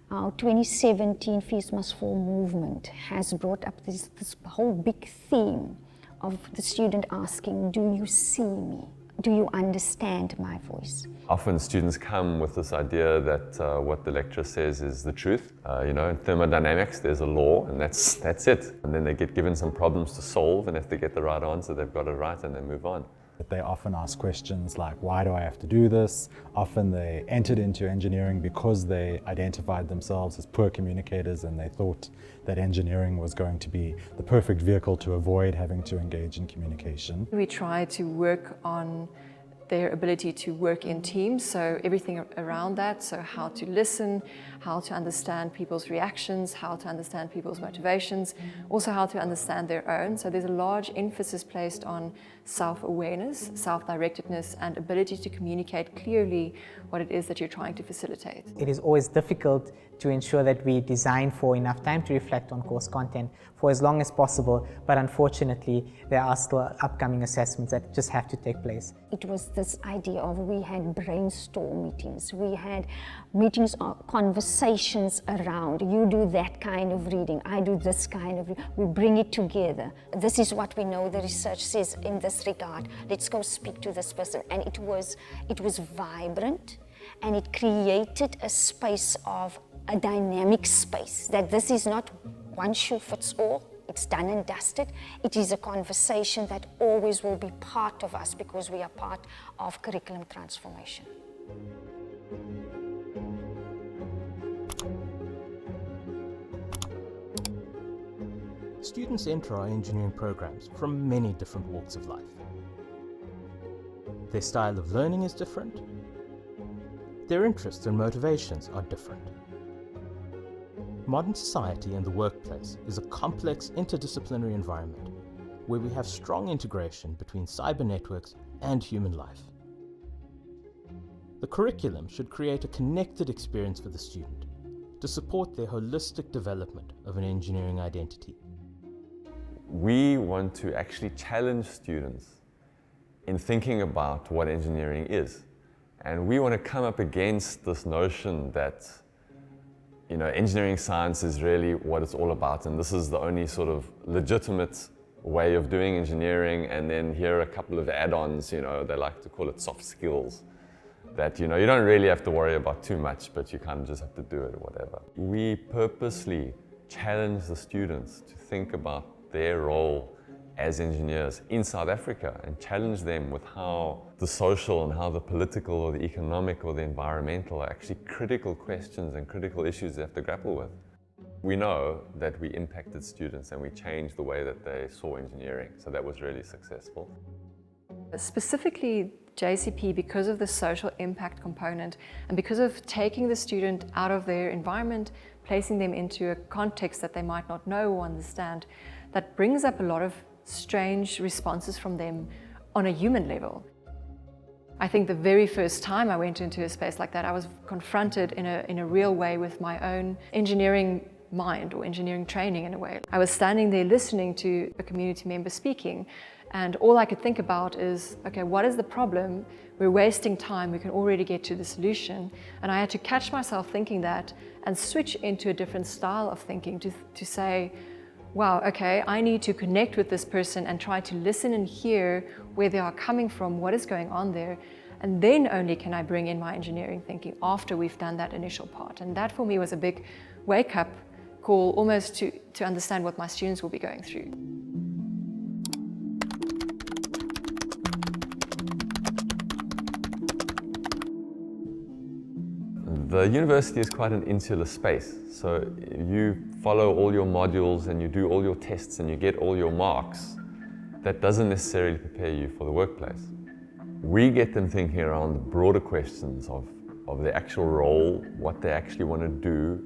Our 2017 Fees Must Fall movement has brought up this whole big theme of the student asking, do you see me? Do you understand my voice? Often students come with this idea that what the lecturer says is the truth. In thermodynamics there's a law and that's it. And then they get given some problems to solve, and if they get the right answer, they've got it right and they move on. They often ask questions like, why do I have to do this? Often they entered into engineering because they identified themselves as poor communicators and they thought that engineering was going to be the perfect vehicle to avoid having to engage in communication. We try to work on their ability to work in teams, so everything around that, so how to listen, how to understand people's reactions, how to understand people's motivations, also how to understand their own. So there's a large emphasis placed on self-awareness, self-directedness, and ability to communicate clearly what it is that you're trying to facilitate. It is always difficult to ensure that we design for enough time to reflect on course content for as long as possible, but unfortunately there are still upcoming assessments that just have to take place. It was this idea of, we had brainstorm meetings, we had meetings or conversations around, you do that kind of reading, I do this kind of reading, we bring it together. This is what we know the research says in this regard, let's go speak to this person. And it was vibrant, and it created a space of a dynamic space, that this is not one shoe fits all, it's done and dusted. It is a conversation that always will be part of us because we are part of curriculum transformation. Students enter our engineering programs from many different walks of life. Their style of learning is different. Their interests and motivations are different. Modern society and the workplace is a complex interdisciplinary environment where we have strong integration between cyber networks and human life. The curriculum should create a connected experience for the student to support their holistic development of an engineering identity. We want to actually challenge students in thinking about what engineering is. And we want to come up against this notion that engineering science is really what it's all about, and this is the only sort of legitimate way of doing engineering, and then here are a couple of add-ons, they like to call it soft skills, that you don't really have to worry about too much, but you kind of just have to do it or whatever. We purposely challenge the students to think about their role as engineers in South Africa and challenge them with how the social and how the political or the economic or the environmental are actually critical questions and critical issues they have to grapple with. We know that we impacted students and we changed the way that they saw engineering, so that was really successful. Specifically JCP, because of the social impact component and because of taking the student out of their environment, placing them into a context that they might not know or understand, that brings up a lot of strange responses from them on a human level. I think the very first time I went into a space like that, I was confronted in a real way with my own engineering mind or engineering training in a way. I was standing there listening to a community member speaking, and all I could think about is, okay, what is the problem? We're wasting time, we can already get to the solution. And I had to catch myself thinking that and switch into a different style of thinking to say, wow, okay, I need to connect with this person and try to listen and hear where they are coming from, what is going on there. And then only can I bring in my engineering thinking after we've done that initial part. And that for me was a big wake-up call, almost to understand what my students will be going through. The university is quite an insular space, so you follow all your modules and you do all your tests and you get all your marks. That doesn't necessarily prepare you for the workplace. We get them thinking around the broader questions of their actual role, what they actually want to do,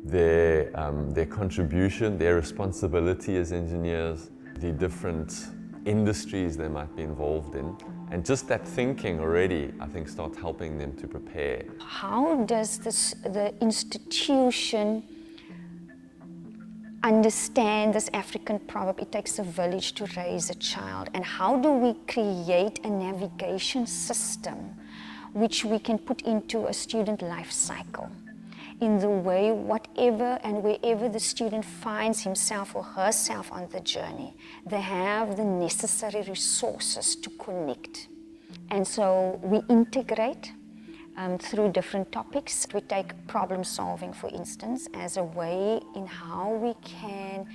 their contribution, their responsibility as engineers, the different industries they might be involved in. And just that thinking already, I think, starts helping them to prepare. How does the institution understand this African proverb, it takes a village to raise a child? And how do we create a navigation system which we can put into a student life cycle in the way whatever and wherever the student finds himself or herself on the journey, they have the necessary resources to connect. And so we integrate through different topics. We take problem solving, for instance, as a way in how we can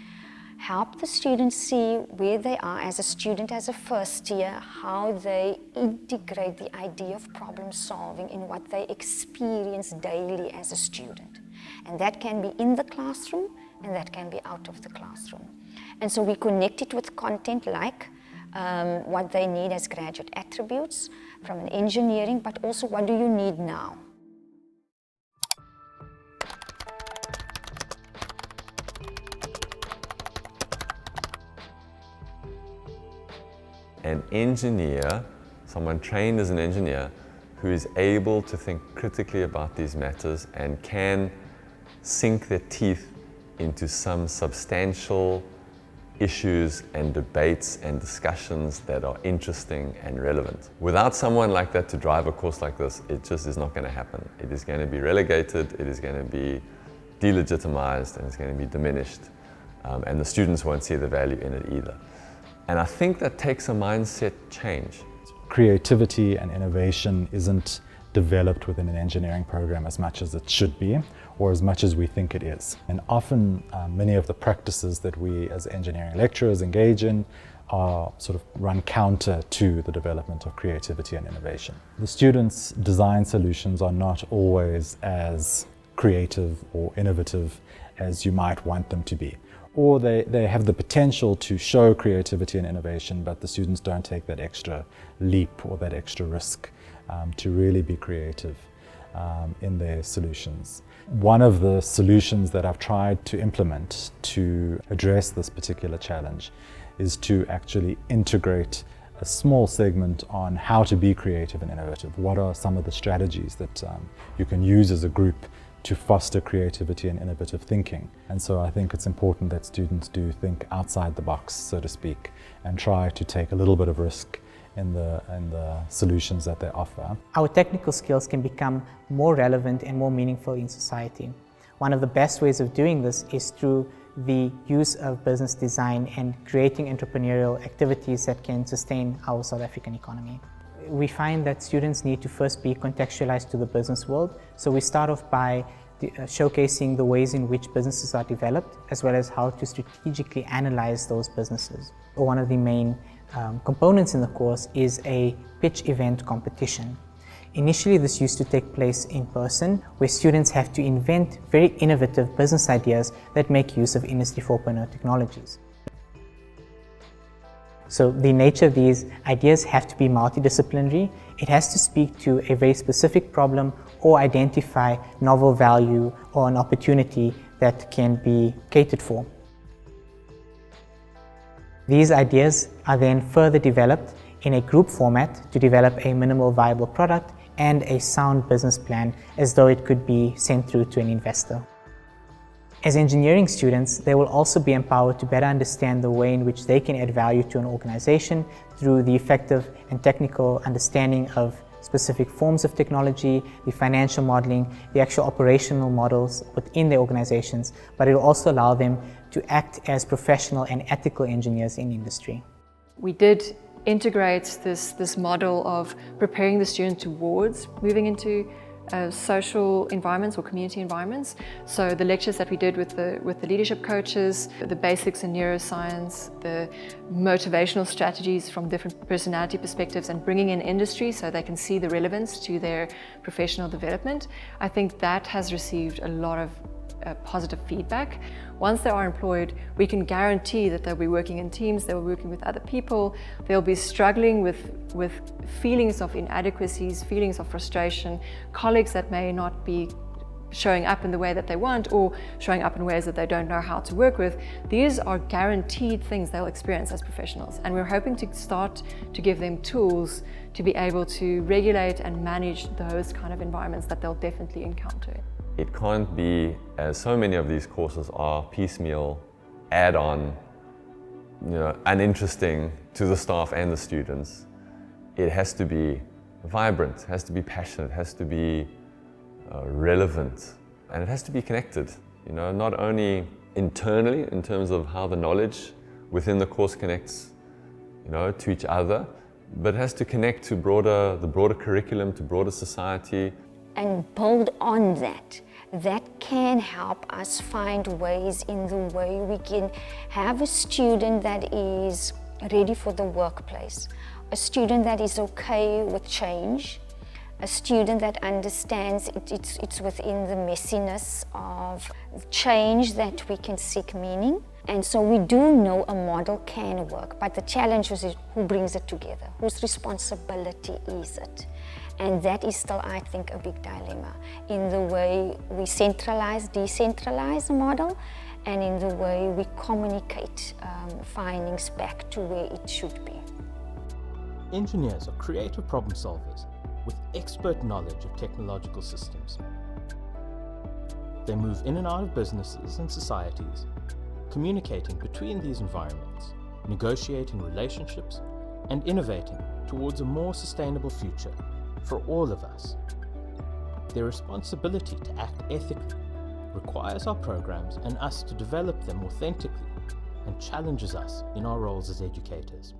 help the students see where they are as a student, as a first year, how they integrate the idea of problem solving in what they experience daily as a student. And that can be in the classroom and that can be out of the classroom. And so we connect it with content like what they need as graduate attributes from an engineering, but also what do you need now? An engineer, someone trained as an engineer, who is able to think critically about these matters and can sink their teeth into some substantial issues and debates and discussions that are interesting and relevant. Without someone like that to drive a course like this, it just is not going to happen. It is going to be relegated, it is going to be delegitimized, and it's going to be diminished. And the students won't see the value in it either. And I think that takes a mindset change. Creativity and innovation isn't developed within an engineering program as much as it should be, or as much as we think it is. And often many of the practices that we as engineering lecturers engage in are sort of run counter to the development of creativity and innovation. The students' design solutions are not always as creative or innovative as you might want them to be. Or they have the potential to show creativity and innovation, but the students don't take that extra leap or that extra risk to really be creative in their solutions. One of the solutions that I've tried to implement to address this particular challenge is to actually integrate a small segment on how to be creative and innovative. What are some of the strategies that you can use as a group to foster creativity and innovative thinking? And so I think it's important that students do think outside the box, so to speak, and try to take a little bit of risk in the solutions that they offer. Our technical skills can become more relevant and more meaningful in society. One of the best ways of doing this is through the use of business design and creating entrepreneurial activities that can sustain our South African economy. We find that students need to first be contextualized to the business world, so we start off by showcasing the ways in which businesses are developed, as well as how to strategically analyze those businesses. One of the main components in the course is a pitch event competition. Initially, this used to take place in person, where students have to invent very innovative business ideas that make use of Industry 4.0 technologies. So the nature of these ideas have to be multidisciplinary. It has to speak to a very specific problem or identify novel value or an opportunity that can be catered for. These ideas are then further developed in a group format to develop a minimal viable product and a sound business plan, as though it could be sent through to an investor. As engineering students, they will also be empowered to better understand the way in which they can add value to an organization through the effective and technical understanding of specific forms of technology, the financial modeling, the actual operational models within their organizations, but it will also allow them to act as professional and ethical engineers in industry. We did integrate this model of preparing the student towards moving into social environments or community environments. So the lectures that we did with the leadership coaches, the basics in neuroscience, the motivational strategies from different personality perspectives, and bringing in industry so they can see the relevance to their professional development, I think that has received a lot of positive feedback. Once they are employed, we can guarantee that they'll be working in teams, they'll be working with other people, they'll be struggling with feelings of inadequacies, feelings of frustration, colleagues that may not be showing up in the way that they want or showing up in ways that they don't know how to work with. These are guaranteed things they'll experience as professionals, and we're hoping to start to give them tools to be able to regulate and manage those kind of environments that they'll definitely encounter. It can't be, as so many of these courses are, piecemeal, add-on, uninteresting to the staff and the students. It has to be vibrant, has to be passionate, has to be relevant, And it has to be connected, you know, not only internally in terms of how the knowledge within the course connects, you know, to each other, but it has to connect to the broader curriculum, to broader society. And build on that. That can help us find ways in the way we can have a student that is ready for the workplace, a student that is okay with change, a student that understands it's within the messiness of change that we can seek meaning. And so we do know a model can work, but the challenge is who brings it together, whose responsibility is it? And that is still, I think, a big dilemma in the way we centralize, decentralize a model, and in the way we communicate findings back to where it should be. Engineers are creative problem solvers with expert knowledge of technological systems. They move in and out of businesses and societies, communicating between these environments, negotiating relationships, and innovating towards a more sustainable future for all of us. Their responsibility to act ethically requires our programs and us to develop them authentically and challenges us in our roles as educators.